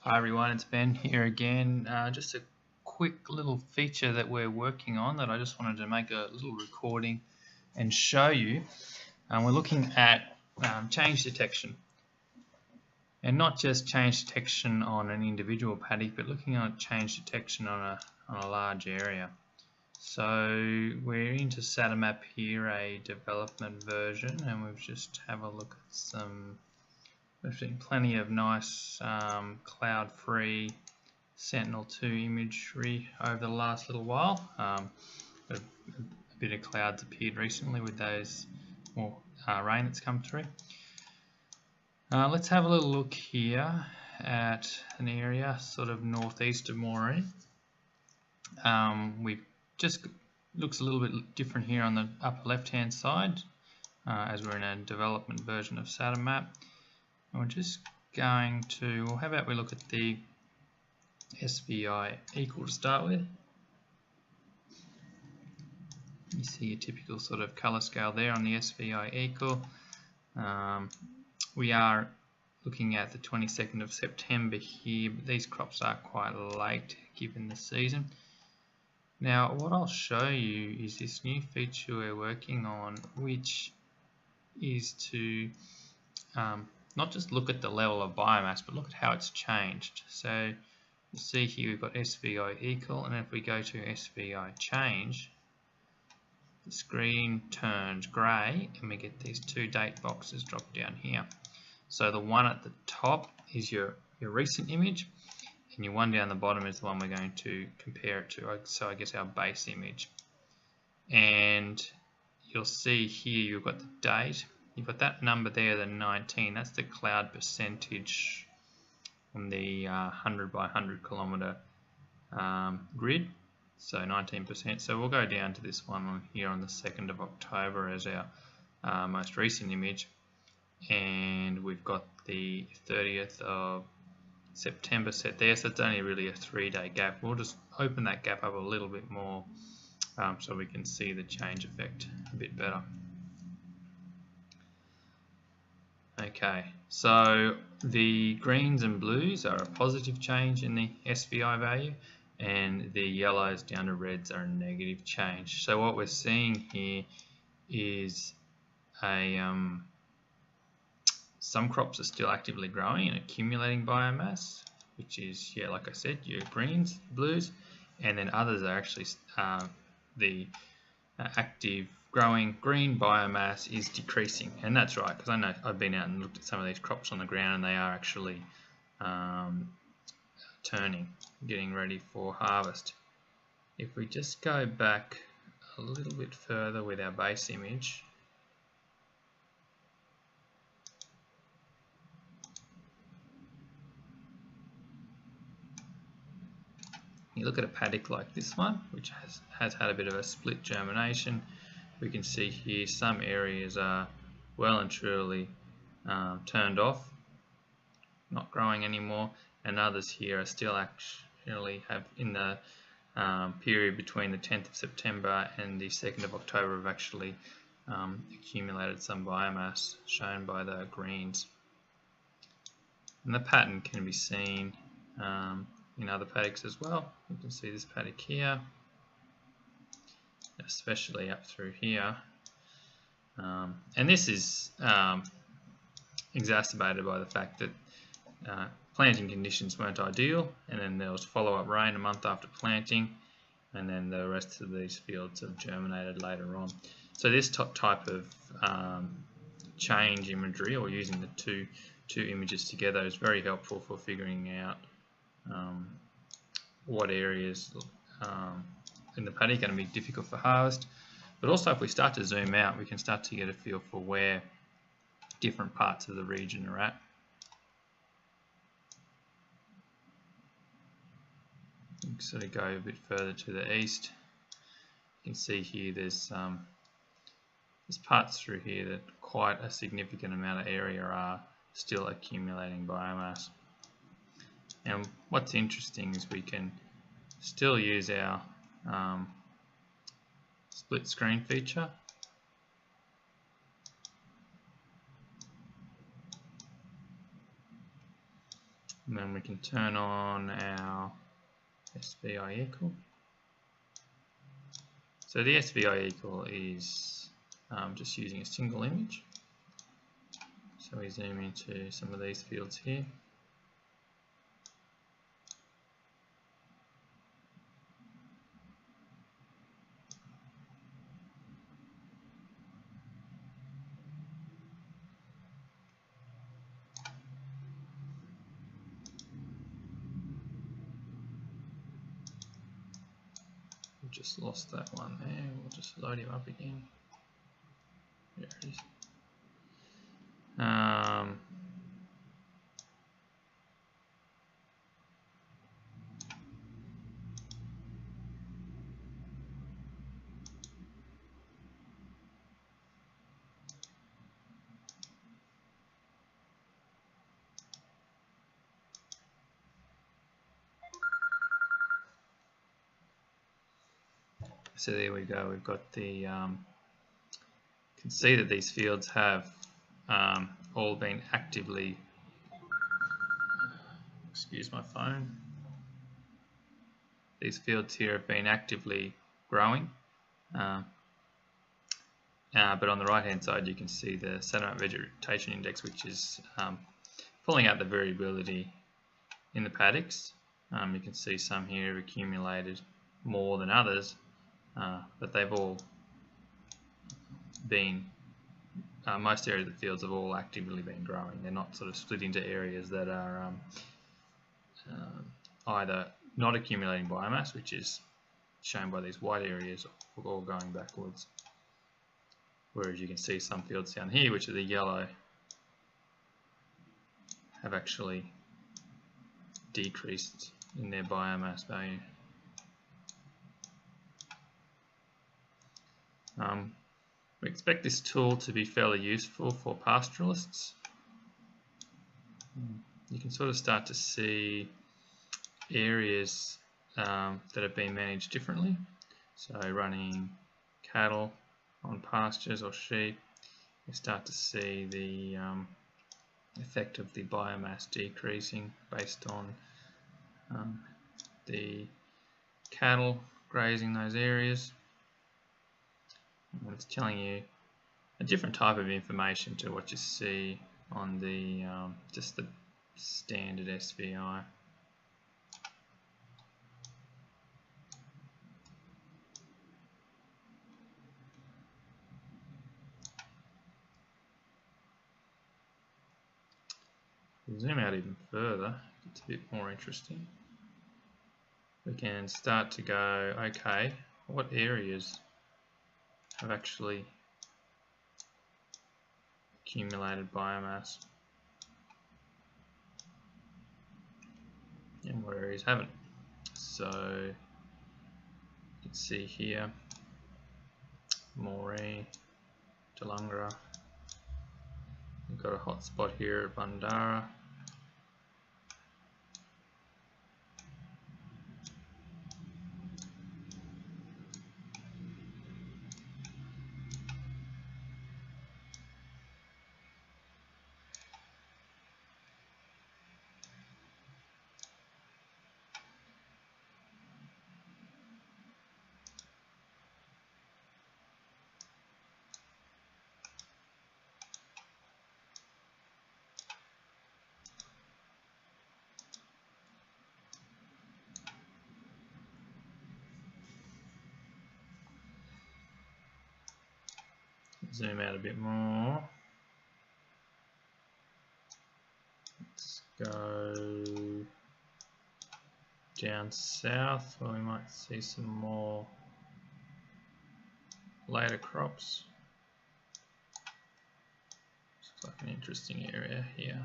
Hi everyone, it's Ben here again. Just a quick little feature that we're working on that I just wanted to make a little recording and show you. We're looking at change detection, and not just change detection on an individual paddock, but looking at change detection on a large area. So we're into Satamap here, a development version, and we've just have a look at some. We've seen plenty of nice cloud-free Sentinel-2 imagery over the last little while. A bit of clouds appeared recently with those more rain that's come through. Let's have a little look here at an area sort of northeast of Moree. We've just looks a little bit different here on the upper left-hand side, as we're in a development version of Satamap. And we're just going to, well, how about we look at the SVI equal to start with. You see a typical sort of color scale there on the SVI equal. We are looking at the 22nd of September here, but these crops are quite late given the season. Now what I'll show you is this new feature we're working on, which is to not just look at the level of biomass, but look at how it's changed. So you see here we've got SVI equal, and if we go to SVI change, the screen turns grey and we get these two date boxes drop down here. So the one at the top is your recent image, and your one down the bottom is the one we're going to compare it to, so I guess our base image. And you'll see here you've got the date. You've got that number there, the 19, that's the cloud percentage on the 100 by 100 kilometer grid, so 19%. So we'll go down to this one here on the 2nd of October as our most recent image, and we've got the 30th of September set there, so it's only really a 3-day gap. We'll just open that gap up a little bit more so we can see the change effect a bit better. Okay, so the greens and blues are a positive change in the SVI value, and the yellows down to reds are a negative change. So what we're seeing here is some crops are still actively growing and accumulating biomass, which is, yeah, like I said, your greens, blues, and then others are actually the active growing green biomass is decreasing, and that's right, because I know I've been out and looked at some of these crops on the ground and they are actually turning, getting ready for harvest. If we just go back a little bit further with our base image, you look at a paddock like this one, which has had a bit of a split germination. We can see here some areas are well and truly turned off, not growing anymore, and others here are still actually have, in the period between the 10th of September and the 2nd of October, have actually accumulated some biomass, shown by the greens. And the pattern can be seen in other paddocks as well. You can see this paddock here, especially up through here, and this is exacerbated by the fact that planting conditions weren't ideal, and then there was follow-up rain a month after planting, and then the rest of these fields have germinated later on. So this type of change imagery, or using the two images together, is very helpful for figuring out what areas in the paddock are going to be difficult for harvest, but also if we start to zoom out, we can start to get a feel for where different parts of the region are at. You can sort of go a bit further to the east. You can see here there's parts through here that quite a significant amount of area are still accumulating biomass. And what's interesting is we can still use our split screen feature, And then we can turn on our SVI equal. So the SVI equal is just using a single image. So we zoom into some of these fields here. We just lost that one there. We'll just load him up again. There it is. So there we go. We've got the. You can see that these fields have all been actively. Excuse my phone. These fields here have been actively growing. But on the right hand side you can see the Satamap vegetation index, which is pulling out the variability in the paddocks. You can see some here have accumulated more than others, but they've all been, most areas of the fields have all actively been growing. They're not sort of split into areas that are either not accumulating biomass, which is shown by these white areas, or going backwards. Whereas you can see some fields down here, which are the yellow, have actually decreased in their biomass value. We expect this tool to be fairly useful for pastoralists. You can sort of start to see areas that have been managed differently. So running cattle on pastures or sheep, you start to see the effect of the biomass decreasing based on the cattle grazing those areas. And it's telling you a different type of information to what you see on the just the standard SVI. Zoom out even further, it's a bit more interesting. We can start to go, okay, what areas have actually accumulated biomass and what areas haven't. So you can see here, Moree, Delungra. We've got a hot spot here at Bundara. Zoom out a bit more. Let's go down south where we might see some more later crops. Looks like an interesting area here.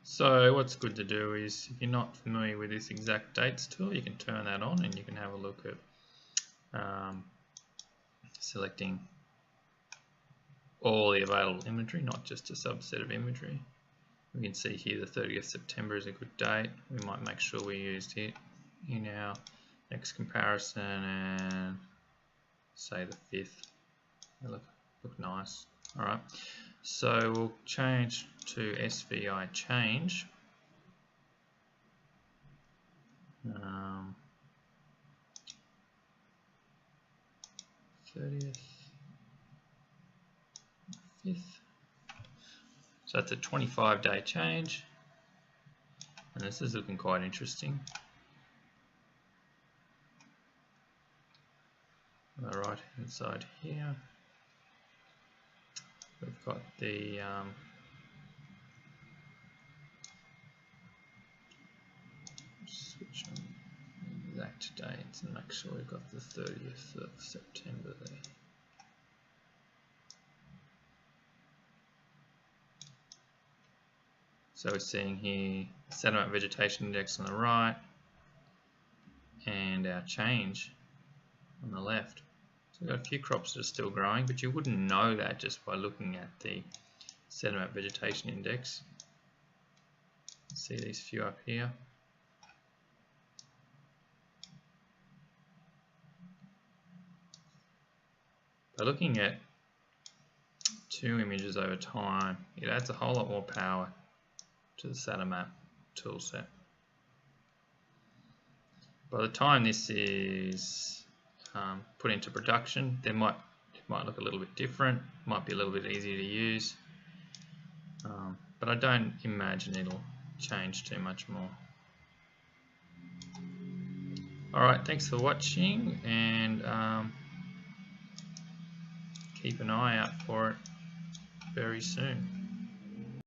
So what's good to do is, if you're not familiar with this exact dates tool, you can turn that on and you can have a look at selecting all the available inventory, not just a subset of inventory. We can see here the 30th September is a good date. We might make sure we used it in our next comparison and say the 5th. They look nice. Alright, so we'll change to SVI change. 30th, 5th. So that's a 25-day change, and this is looking quite interesting. On the right hand side here, we've got the switch on exact dates and make sure we've got the 30th of September there. So we're seeing here Satamap vegetation index on the right and our change on the left. So we've got a few crops that are still growing, but you wouldn't know that just by looking at the Satamap vegetation index. See these few up here. By looking at 2 images over time, it adds a whole lot more power to the Satamap toolset. By the time this is put into production, it might look a little bit different, might be a little bit easier to use, but I don't imagine it'll change too much more. Alright, thanks for watching, and keep an eye out for it very soon.